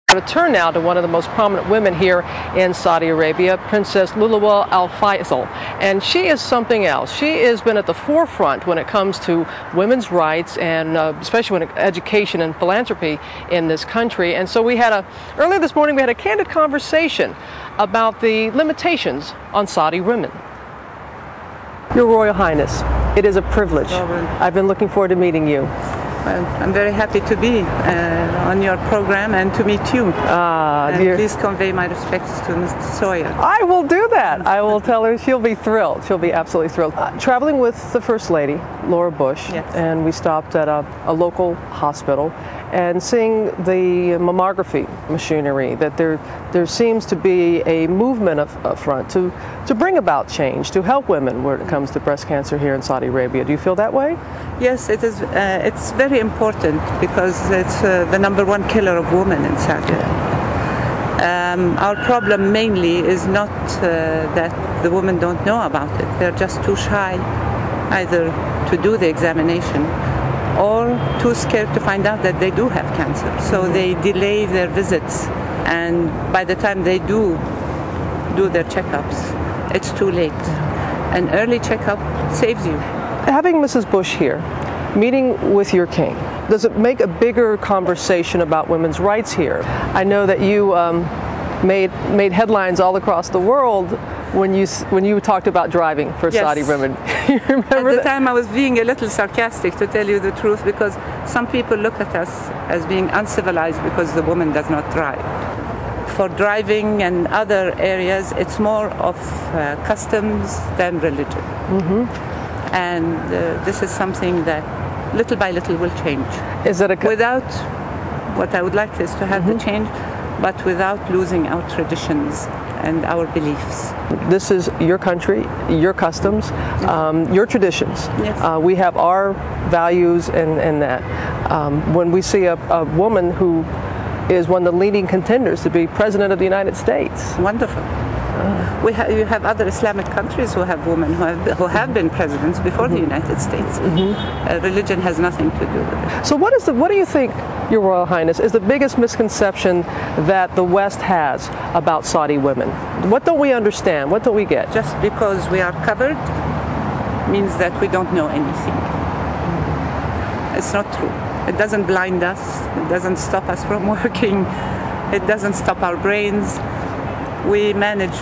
To turn now to one of the most prominent women here in Saudi Arabia, Princess Lولوة الفيصل. And she is something else. She has been at the forefront when it comes to women's rights and especially when education and philanthropy in this country. And so earlier this morning we had a candid conversation about the limitations on Saudi women. Your Royal Highness, it is a privilege. I've been looking forward to meeting you. Well, I'm very happy to be on your program and to meet you. Please convey my respects to Mr. Sawyer. I will do that. I will tell her. She'll be thrilled. She'll be absolutely thrilled. Traveling with the First Lady, Laura Bush, yes. And we stopped at a local hospital and seeing the mammography machinery, that there seems to be a movement up front to bring about change, to help women when it comes to breast cancer here in Saudi Arabia. Do you feel that way? Yes, it is. It's very important because it's the #1 killer of women in Saudi. Our problem mainly is not that the women don't know about it. They're just too shy either to do the examination or too scared to find out that they do have cancer. So they delay their visits, and by the time they do their checkups, it's too late. An early checkup saves you. Having Mrs. Bush here, meeting with your king, does it make a bigger conversation about women's rights here? I know that you made headlines all across the world when you talked about driving for yes. Saudi women. You remember At the time I was being a little sarcastic, to tell you the truth, because some people look at us as being uncivilized because the woman does not drive. For driving and other areas, it's more of customs than religion. Mm-hmm. And this is something that little by little will change. Is that without, what I would like is to have the change, but without losing our traditions and our beliefs. This is your country, your customs, your traditions. Yes. We have our values and that. When we see a woman who is one of the leading contenders to be President of the United States. Wonderful. You have other Islamic countries who have women who have been presidents before the United States. Religion has nothing to do with it. So what do you think, Your Royal Highness, is the biggest misconception that the West has about Saudi women? What don't we understand? What don't we get? Just because we are covered means that we don't know anything. It's not true. It doesn't blind us. It doesn't stop us from working. It doesn't stop our brains. We manage.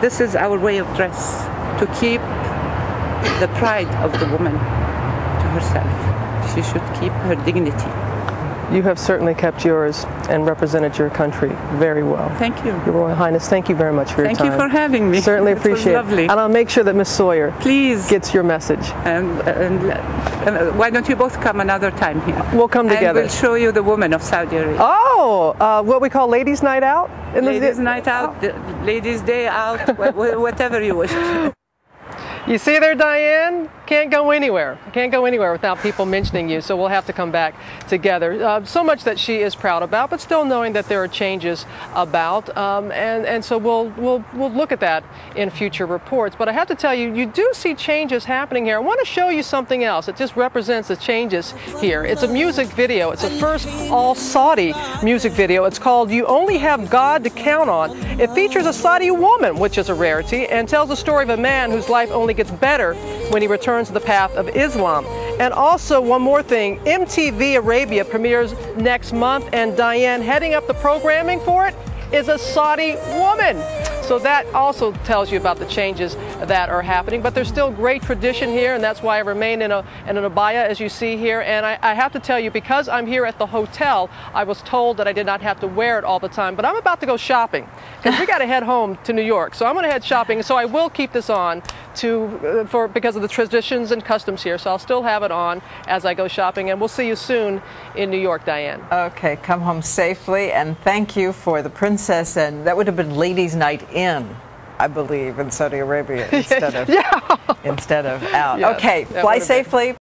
This is our way of dress, to keep the pride of the woman to herself. She should keep her dignity. You have certainly kept yours and represented your country very well. Thank you. Your Royal Highness, thank you very much for your time. Thank you for having me. Certainly appreciate it. Was lovely. And I'll make sure that Miss Sawyer please gets your message. And why don't you both come another time here? We'll come together. And we'll show you the woman of Saudi Arabia. Oh, what we call ladies' night out? Ladies' night out, ladies' day out, whatever you wish. You see there, Diane? Can't go anywhere. Can't go anywhere without people mentioning you, so we'll have to come back together. So much that she is proud about, but still knowing that there are changes about, and so we'll look at that in future reports. But I have to tell you, you do see changes happening here. I want to show you something else. It just represents the changes here. It's a music video. It's a first all-Saudi music video. It's called "You Only Have God to Count On." It features a Saudi woman, which is a rarity, and tells the story of a man whose life only gets better when he returns to the path of Islam. And also, one more thing, MTV Arabia premieres next month, and Diane, heading up the programming for it, is a Saudi woman. So that also tells you about the changes that are happening. But there's still great tradition here, and that's why I remain in an abaya, as you see here. And I have to tell you, because I'm here at the hotel, I was told that I did not have to wear it all the time. But I'm about to go shopping, because we got to head home to New York. So I'm going to head shopping. So I will keep this on because of the traditions and customs here. So I'll still have it on as I go shopping. And we'll see you soon in New York, Diane. Okay, come home safely. And thank you for the princess. And that would have been ladies' night in, I believe, in Saudi Arabia instead of out. Yes, Okay, fly safely.